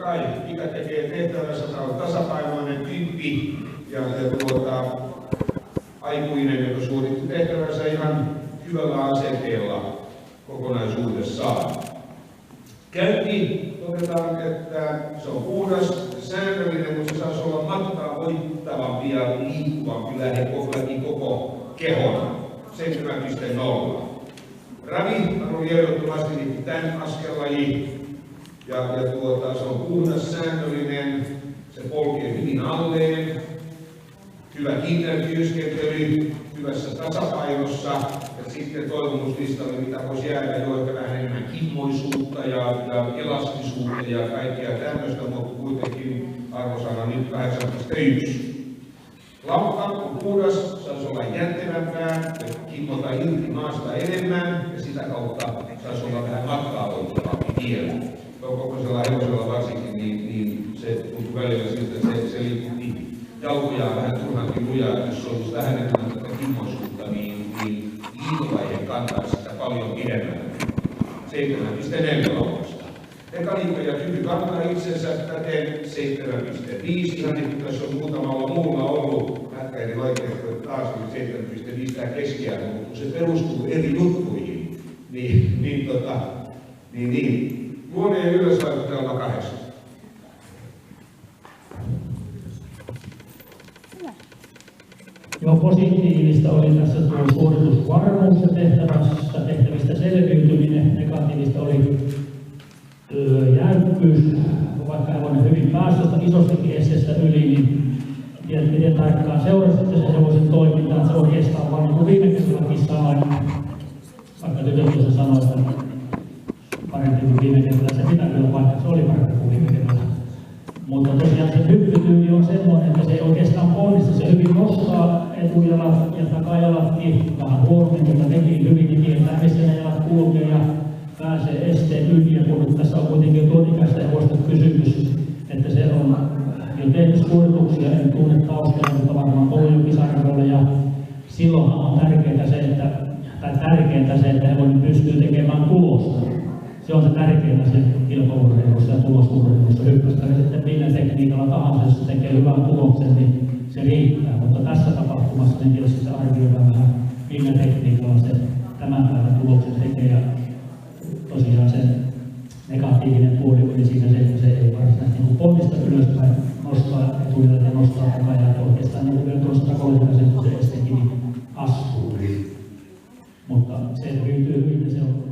kai, mikä tekee tehtävänsä, on tasapainoinen tyyppi ja aikuinen, joka suoritti tehtävänsä ihan hyvällä asenteella kokonaisuudessaan. Käynti todetaan, että se on puhdas, säännöllinen, mutta se saisi olla matkaa voittavampi ja liikkuvampi läpi koko kehon, 7.0. Ravi on ehdottomasti tämän askellaji ja se on puhdas, säännöllinen, se polkee hyvin alleen, hyvä työskentely, hyvässä tasapainossa ja sitten toivomuslistalle, mitä voisi jäädä jo ehkä vähän enemmän kimmoisuutta ja elastisuutta ja kaikkea tämmöistä, mutta kuitenkin arvosana nyt 8.1. Laukka on puhdas, saisi olla jäntevämpää, kimmota irti maasta enemmän ja sitä kautta saisi olla vähän matkaa voittavampi vielä. Kokoisella hevosella varsinkin, niin se tuntuu välillä siltä, että se liikutti jalkojaan vähän turhankin lujaa, että jos olisi vähän enemmän tätä kimmoisuutta, niin liitovaiheen kantaisi sitä paljon pidemmälle. 7.4 laukasta. Mekaniikka ja kyky kantaa itsensä täten 7.5. Ihan niin kuin tässä on muutamalla muulla ollut eri vaikeuksia taas, niin 7.5 tämä keskiarvo, mutta se perustuu eri juttuihin. Luoneen ylös vaikuttaa olla 8. Joo, positiivista oli tässä tuo suoritusvarmuus ja tehtävistä selviytyminen. Negatiivista oli jäykkyys, vaikka hevonen hyvin päästöstä isostakin esteestä yli, niin tiedät miten tarkkaan seurasitte sen hevosen toimintaa, että se oikeastaan vaan niin kuin viime kerrallakin sanoin, vaikka tytöt tuossa sanoi, että parempi kuin viime kerralla, se pitää kyllä vaikka se oli parempi kuin viime kerralla. Mutta tosiaan se hyppytyyli on semmoinen, että se ei oikeastaan ponnista, se hyvin nostaa etujalat ja takajalatkin vähän huomioon, mutta nekin hyvin niin tietää, missä ne jalat kulkee ja pääsee esteen yli. Ja kun tässä on kuitenkin tuon ikäistä hevosta kysymys, että se on jo tehnyt suorituksia, en tunne taustalla, mutta varmaan on jo kisarvoilla ja silloinhan on tärkeintä se, että hevonen pystyy tekemään tulosta. Se on se tärkein asia kilpaurheilussa ja tulosurheilussa. Hyppästä ja sitten millä tekniikalla tahansa, jos se tekee hyvän tuloksen, niin se riittää. Mutta tässä tapahtumassa niin tietysti se arvioidaan vähän, millä tekniikalla se tämän päivän tuloksen tekee. Ja tosiaan se negatiivinen puoli oli siinä se, että se ei varsinaisesti niin ponnista ylöspäin nostaa etujalat ja nostaa takajaa. Oikeastaan niin kuin tuossa takollinen se estekin astuu. Mutta se ryytyy hyvin, se on